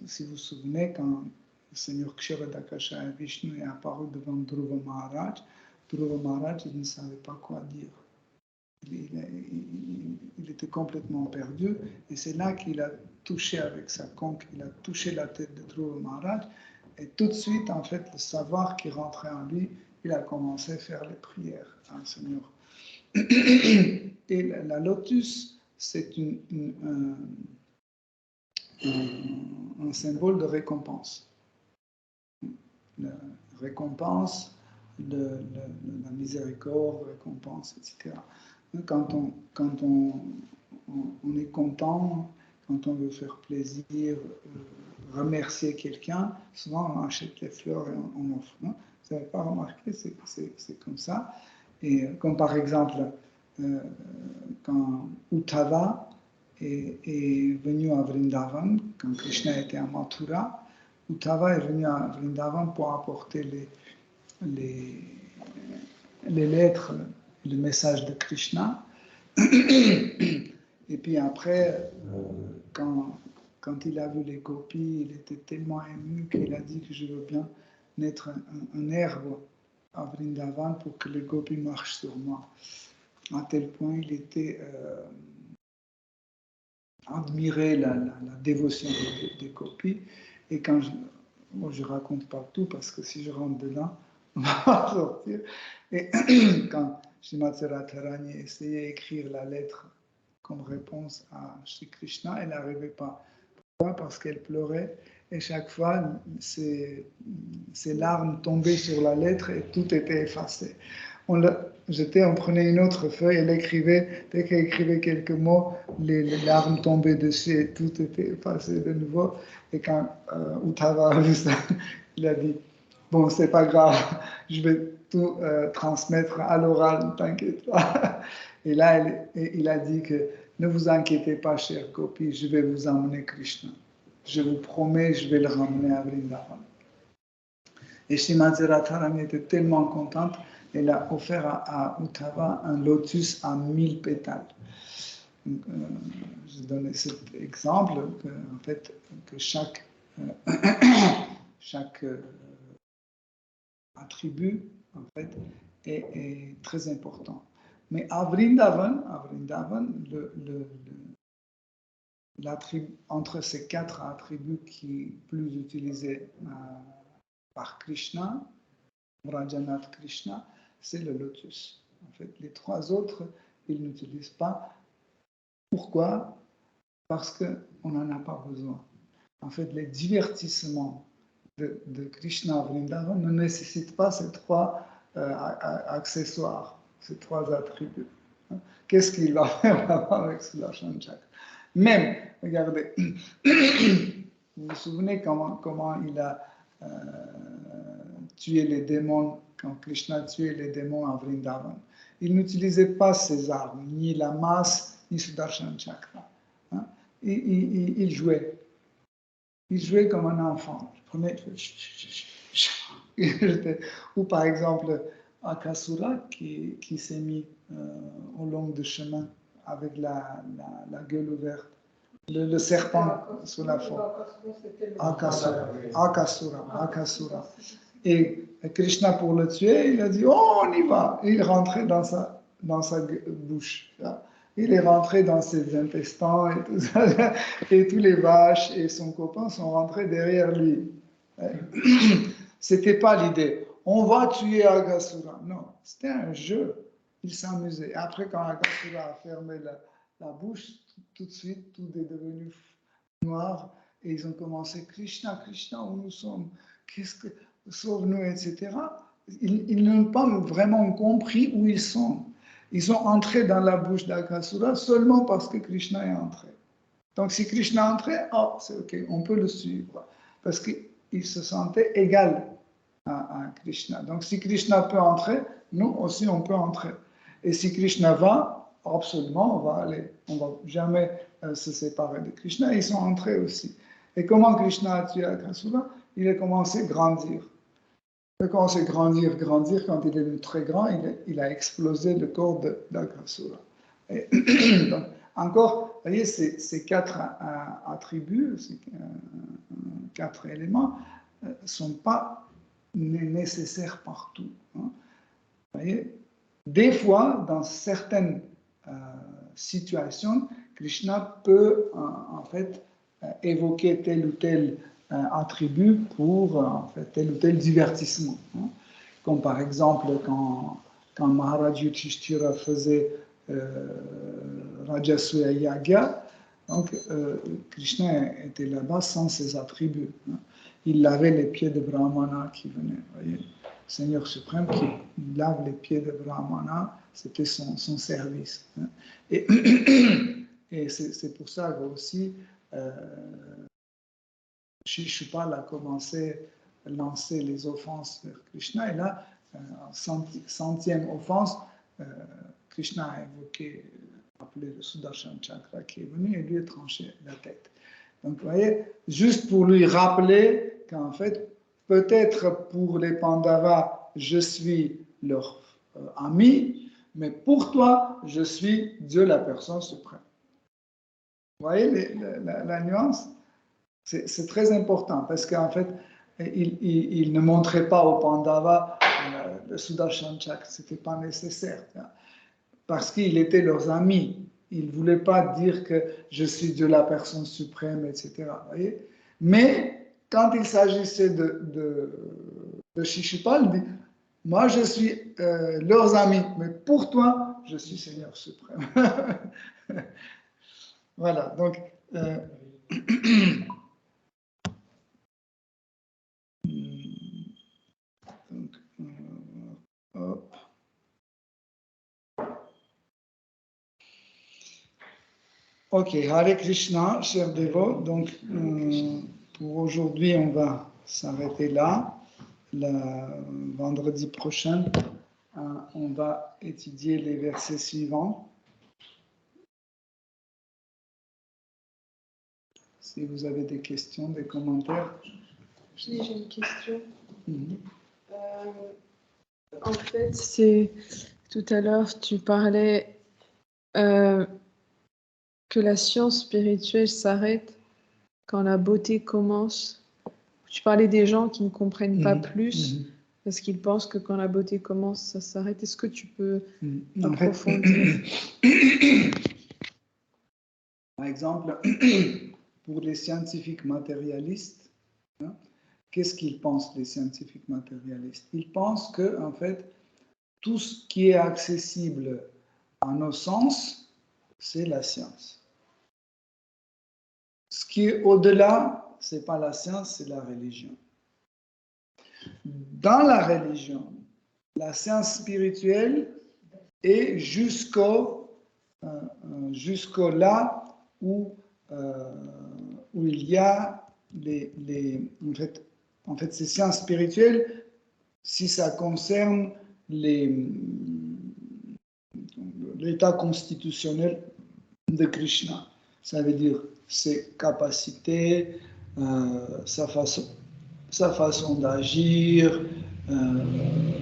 si vous vous souvenez, quand le Seigneur Kshavadakasha Vishnu est apparu devant Dhruva Maharaj, il ne savait pas quoi dire. Il était complètement perdu, et c'est là qu'il a touché avec sa conque, il a touché la tête de Dhruva Maharaj, et tout de suite, en fait, le savoir qui rentrait en lui, il a commencé à faire les prières à un Seigneur. Et la lotus, c'est un symbole de récompense. La récompense, la miséricorde, récompense, etc. Quand on est content, quand on veut faire plaisir, remercier quelqu'un, souvent on achète les fleurs et on offre. Hein. Vous n'avez pas remarqué, c'est comme ça. Et comme par exemple, quand Uddhava est venu à Vrindavan, quand Krishna était à Mathura, Uddhava est venu à Vrindavan pour apporter les lettres, le message de Krishna. Et puis après, quand quand il a vu les gopis, il était tellement ému qu'il a dit que je veux bien mettre un herbe à Vrindavan pour que les gopis marchent sur moi. À tel point il était admiré la dévotion des gopis. Et quand je raconte pas tout parce que si je rentre dedans, on va pas sortir. Et quand Srimati Radharani essayait d'écrire la lettre comme réponse à Shri Krishna, elle n'arrivait pas. Pourquoi? Parce qu'elle pleurait et chaque fois, ses larmes tombaient sur la lettre et tout était effacé. On prenait une autre feuille, elle écrivait, dès qu'elle écrivait quelques mots, les larmes tombaient dessus et tout était effacé de nouveau. Et quand Uddhava a vu ça, il a dit, bon, c'est pas grave, je vais tout transmettre à l'oral, t'inquiète pas. Et là, il a dit que ne vous inquiétez pas, cher Gopi, je vais vous emmener Krishna. Je vous promets, je vais le ramener à Vrindavan. Et Srimati Radharani était tellement contente, elle a offert à Uddhava un lotus à 1000 pétales. Donc, je donne cet exemple en fait, que chaque attribut en fait, est très important. Mais à Vrindavan entre ces 4 attributs qui sont plus utilisés par Krishna, Vrajanath Krishna, c'est le lotus. En fait, les 3 autres, ils n'utilisent pas. Pourquoi? Parce qu'on n'en a pas besoin. En fait, les divertissements de Krishna à Vrindavan ne nécessitent pas ces 3 accessoires, ces 3 attributs. Qu'est-ce qu'il va faire avec Sudarshan Chakra? Même, regardez, vous vous souvenez comment il a tué les démons, quand Krishna tuait les démons à Vrindavan. Il n'utilisait pas ses armes, ni la masse, ni Sudarshan Chakra. Hein? Il jouait. Il jouait comme un enfant. Ou par exemple, Akasura qui s'est mis au long du chemin avec la gueule ouverte. Le serpent sur la forme. Akasura. Et Krishna, pour le tuer, il a dit, oh, on y va. Et il rentrait dans sa bouche. Il est rentré dans ses intestins et tout ça. Et tous les vaches et son copain sont rentrés derrière lui. C'était pas l'idée. On va tuer Aghasura. Non, c'était un jeu. Il s'amusait. Après, quand Aghasura a fermé la bouche, tout de suite, tout est devenu noir. Et ils ont commencé, Krishna, où nous sommes? Sauve-nous, etc. Ils n'ont pas vraiment compris où ils sont. Ils sont entrés dans la bouche d'Aghasura seulement parce que Krishna est entré. Donc, si Krishna est entré, c'est OK, on peut le suivre. Parce qu'il se sentait égal à Krishna. Donc, si Krishna peut entrer, nous aussi, on peut entrer. Et si Krishna va, absolument, on va aller. On ne va jamais se séparer de Krishna. Ils sont entrés aussi. Et comment Krishna a tué Aghasura? Il a commencé à grandir. Il a commencé à grandir. Quand il est devenu très grand, il a explosé le corps d'Aghasura. Donc, encore, vous voyez, ces 4 attributs, ces 4 éléments, ne sont pas nécessaires partout. Hein. Vous voyez, des fois, dans certaines situations, Krishna peut en fait évoquer tel ou tel attribut pour en fait, tel ou tel divertissement. Hein. Comme par exemple quand Maharaj Yudhishthira faisait Rajasuya Yagya, donc Krishna était là-bas sans ses attributs. Hein. Il lavait les pieds de Brahmana qui venaient. Voyez, Seigneur suprême qui lave les pieds de Brahmana, c'était son service. Hein. Et c'est pour ça que aussi Shishupal a commencé à lancer les offenses vers Krishna. Et là, centième offense, Krishna a appelé le Sudarshan Chakra qui est venu et lui a tranché la tête. Donc, vous voyez, juste pour lui rappeler qu'en fait, peut-être pour les Pandavas, je suis leur ami, mais pour toi, je suis Dieu, la personne suprême. Vous voyez la nuance? C'est très important parce qu'en fait, il ne montrait pas au Pandava le Sudarshan-chakra, ce n'était pas nécessaire. Parce qu'il était leurs amis. Ils ne voulaient pas dire que je suis Dieu, la personne suprême, etc. Voyez. Mais quand il s'agissait de Shishupal, il dit, moi je suis leurs amis, mais pour toi, je suis Seigneur suprême. Voilà, donc... hop. Ok, Hare Krishna, chers dévots. Donc, pour aujourd'hui, on va s'arrêter là. Le vendredi prochain, on va étudier les versets suivants. Si vous avez des questions, des commentaires. J'ai une question. Mm-hmm. En fait, c'est tout à l'heure, tu parlais que la science spirituelle s'arrête quand la beauté commence. Tu parlais des gens qui ne comprennent pas plus parce qu'ils pensent que quand la beauté commence, ça s'arrête. Est-ce que tu peux approfondir? Par exemple, pour les scientifiques matérialistes, qu'est-ce qu'ils pensent, les scientifiques matérialistes? Ils pensent que, en fait, tout ce qui est accessible à nos sens, c'est la science. Ce qui est au-delà, ce n'est pas la science, c'est la religion. Dans la religion, la science spirituelle est jusqu'au là où il y a en fait, ces sciences spirituelles, si ça concerne l'état constitutionnel de Krishna. Ça veut dire ses capacités, sa façon d'agir,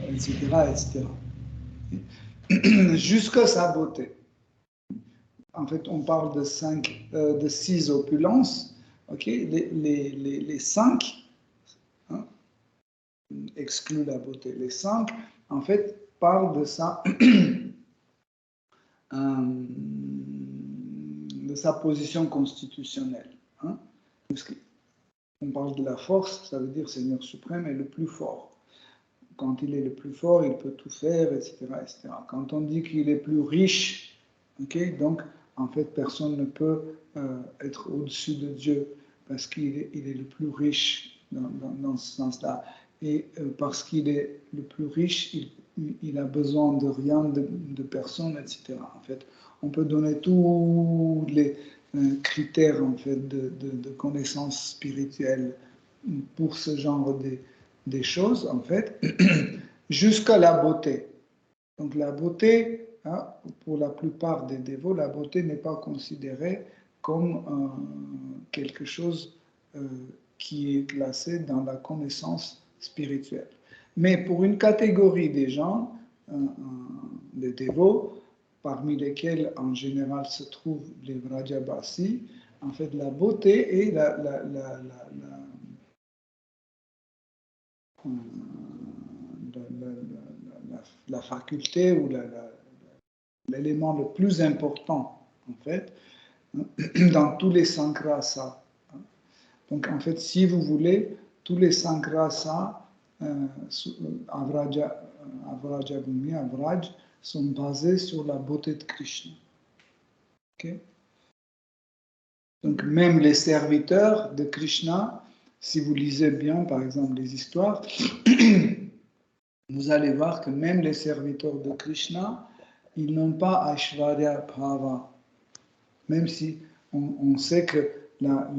etc., etc. Jusqu'à sa beauté. En fait, on parle de 6 opulences. Okay? Les 5 excluent la beauté. Les 5, en fait, parlent de ça. De sa position constitutionnelle. On parle de la force, ça veut dire Seigneur suprême est le plus fort. Quand il est le plus fort, il peut tout faire, etc. etc. Quand on dit qu'il est plus riche, donc en fait personne ne peut être au-dessus de Dieu parce qu'il est le plus riche dans ce sens-là. Et parce qu'il est le plus riche, il a besoin de rien, de personne, etc. En fait, on peut donner tous les critères en fait de connaissances spirituelles pour ce genre des choses, en fait, jusqu'à la beauté. Donc la beauté, pour la plupart des dévots, la beauté n'est pas considérée comme quelque chose qui est classé dans la connaissance spirituelle. Mais pour une catégorie des gens, des dévots, parmi lesquels en général se trouvent les Vrajabasi, en fait la beauté est la faculté ou l'élément le plus important, en fait, dans tous les 5 rasas. Donc, en fait, si vous voulez, tous les 5 rasas, Avrajabhumi, Avraj, sont basés sur la beauté de Krishna. Okay? Donc, même les serviteurs de Krishna, si vous lisez bien, par exemple, les histoires, vous allez voir que même les serviteurs de Krishna, ils n'ont pas Aishvarya Bhava. Même si on sait que la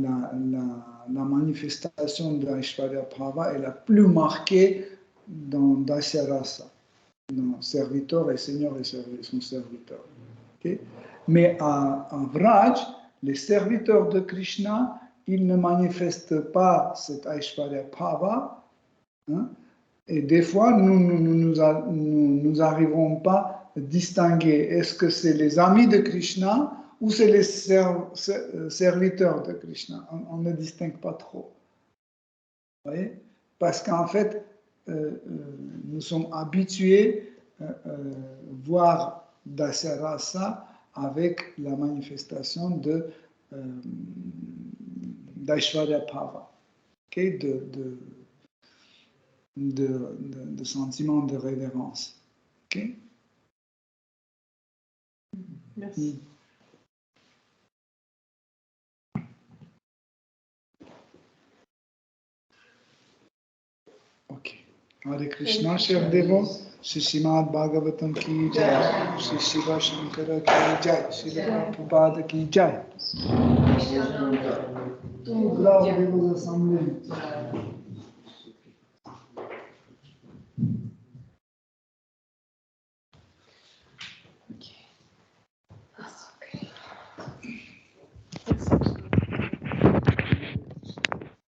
manifestation de l'Aishvarya Bhava est la plus marquée dans Dasyarasa, dans serviteur et seigneur et son serviteur. Okay? Mais à Vraj, les serviteurs de Krishna, ils ne manifestent pas cette Aishvarya Bhava, et des fois, nous n'arrivons pas à distinguer est-ce que c'est les amis de Krishna ou c'est les serviteurs de Krishna. On ne distingue pas trop. Vous voyez? Parce qu'en fait, nous sommes habitués à voir Dasarasa avec la manifestation d'Aishwarya Bhava, okay? de sentiment de révérence. Okay? Merci. Ok. Hare Krishna, chers dévots. Shri Srimad Bhagavatam ki jai. Shri Shiva Shankara ki jai. Shri Prabhupada ki jai. Là, on est dans l'assemblée.